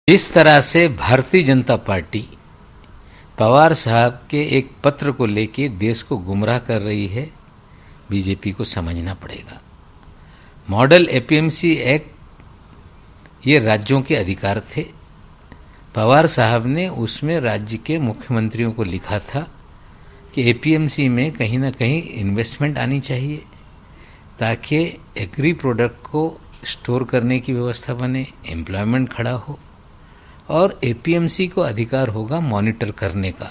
इस तरह से भारतीय जनता पार्टी पवार साहब के एक पत्र को लेके देश को गुमराह कर रही है, बीजेपी को समझना पड़ेगा। मॉडल एपीएमसी एक्ट ये राज्यों के अधिकार थे। पवार साहब ने उसमें राज्य के मुख्यमंत्रियों को लिखा था कि एपीएमसी में कहीं ना कहीं इन्वेस्टमेंट आनी चाहिए ताकि एग्री प्रोडक्ट को स्टोर करने की व्यवस्था बने, एम्प्लॉयमेंट खड़ा हो, और एपीएमसी को अधिकार होगा मॉनिटर करने का।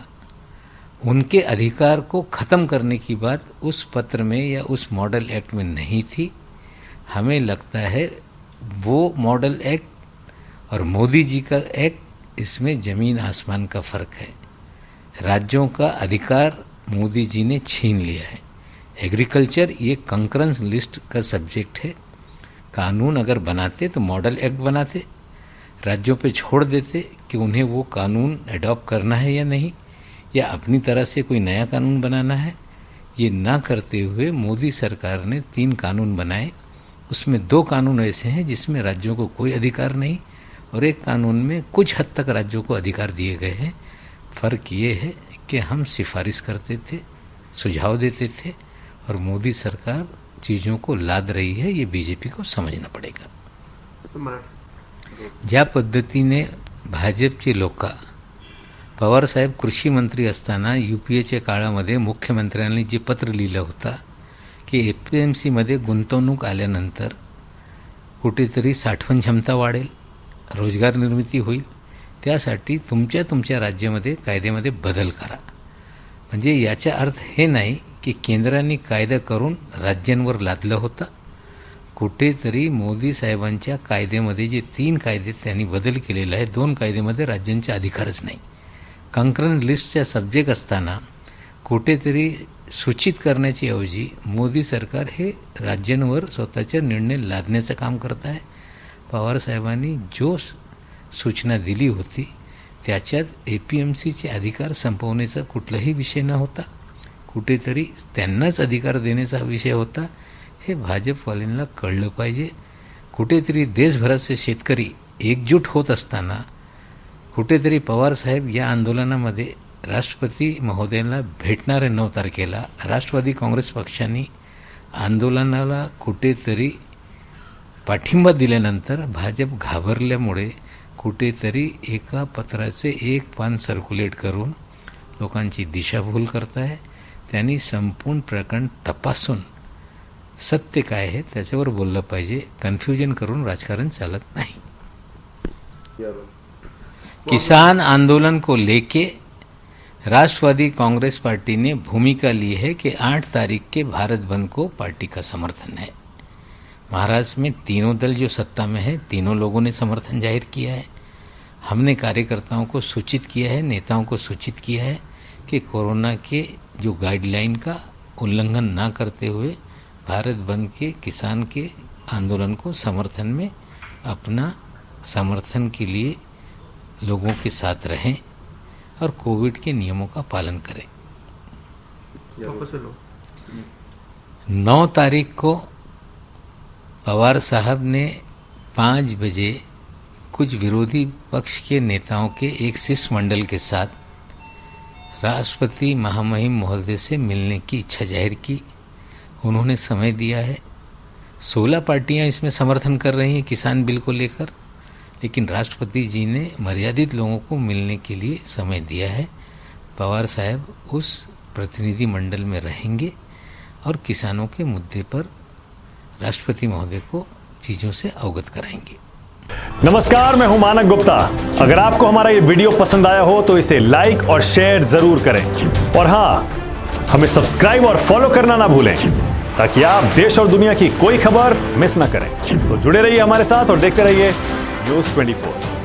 उनके अधिकार को खत्म करने की बात उस पत्र में या उस मॉडल एक्ट में नहीं थी। हमें लगता है वो मॉडल एक्ट और मोदी जी का एक्ट, इसमें जमीन आसमान का फर्क है। राज्यों का अधिकार मोदी जी ने छीन लिया है। एग्रीकल्चर ये कंकरेंस लिस्ट का सब्जेक्ट है। कानून अगर बनाते तो मॉडल एक्ट बनाते, राज्यों पे छोड़ देते कि उन्हें वो कानून अडॉप्ट करना है या नहीं, या अपनी तरह से कोई नया कानून बनाना है। ये ना करते हुए मोदी सरकार ने 3 कानून बनाए। उसमें 2 कानून ऐसे हैं जिसमें राज्यों को कोई अधिकार नहीं, और एक कानून में कुछ हद तक राज्यों को अधिकार दिए गए हैं। फर्क ये है कि हम सिफारिश करते थे, सुझाव देते थे, और मोदी सरकार चीज़ों को लाद रही है। ये बीजेपी को समझना पडेगा। ज्या पद्धतीने भाजपचे लोक पवार साहेब कृषी मंत्री असताना यूपीएच्या काळामध्ये मुख्यमंत्र्यांनी जे पत्र लिहिलं होतं की एपीएमसीमध्ये गुंतवणूक आल्यानंतर कुठेतरी साठवण क्षमता वाढेल, रोजगार निर्मिती होईल, त्यासाठी तुमच्या राज्यामध्ये कायद्यामध्ये बदल करा। म्हणजे याचा अर्थ हे नाही की केंद्राने कायदा करून राज्यांवर लादलं होतं। कुठेतरी मोदी साहेबांच्या कायद्यामध्ये जे 3 कायदे त्यांनी बदल केलेला आहे, 2 कायद्यामध्ये राज्यांचे अधिकारच नाही। कंकरंट लिस्टचा सब्जेक्ट असताना कुठेतरी सूचित करण्याची ऐवजी मोदी सरकार हे राज्यांवर स्वतःचे निर्णय लादण्याचं काम करत आहे। पवार साहेबांनी जो सूचना दिली होती त्याच्यात एपीएमसीचे अधिकार संपवण्याचा कुठलाही विषय न होता, कुठेतरी त्यांनाच अधिकार देण्याचा विषय होता। हे भाजपवाल्यांना कळलं पाहिजे। कुठेतरी देशभराचे शेतकरी एकजूट होत असताना कुठेतरी पवार साहेब या आंदोलनामध्ये राष्ट्रपती महोदयांना भेटणारे 9 तारखेला राष्ट्रवादी काँग्रेस पक्षाने आंदोलनाला कुठेतरी पाठिंबा दिल्यानंतर भाजप घाबरल्यामुळे कुठेतरी एका पत्राचे 1 पान सर्क्युलेट करून लोकांची दिशाभूल करत आहे। त्यांनी संपूर्ण प्रकरण तपासून सत्य काय है त्याच्यावर बोललं पाहिजे। कन्फ्यूजन करून राजकारण चालत नहीं। किसान आंदोलन को लेके राष्ट्रवादी कांग्रेस पार्टी ने भूमिका ली है कि 8 तारीख के भारत बंद को पार्टी का समर्थन है। महाराष्ट्र में तीनों दल जो सत्ता में है, तीनों लोगों ने समर्थन जाहिर किया है। हमने कार्यकर्ताओं को सूचित किया है, नेताओं को सूचित किया है कि कोरोना के जो गाइडलाइन का उल्लंघन ना करते हुए भारत बंद के किसान के आंदोलन को समर्थन में अपना समर्थन के लिए लोगों के साथ रहें और कोविड के नियमों का पालन करें। 9 तारीख को पवार साहब ने 5 बजे कुछ विरोधी पक्ष के नेताओं के एक शिष्टमंडल के साथ राष्ट्रपति महामहिम महोदय से मिलने की इच्छा जाहिर की। उन्होंने समय दिया है। 16 पार्टियां इसमें समर्थन कर रही हैं किसान बिल को लेकर, लेकिन राष्ट्रपति जी ने मर्यादित लोगों को मिलने के लिए समय दिया है। पवार साहब उस प्रतिनिधि मंडल में रहेंगे और किसानों के मुद्दे पर राष्ट्रपति महोदय को चीज़ों से अवगत कराएंगे। नमस्कार, मैं हूं मानक गुप्ता। अगर आपको हमारा ये वीडियो पसंद आया हो तो इसे लाइक और शेयर जरूर करें, और हाँ, हमें सब्सक्राइब और फॉलो करना ना भूलें ताकि आप देश और दुनिया की कोई खबर मिस ना करें। तो जुड़े रहिए हमारे साथ और देखते रहिए न्यूज़ 24।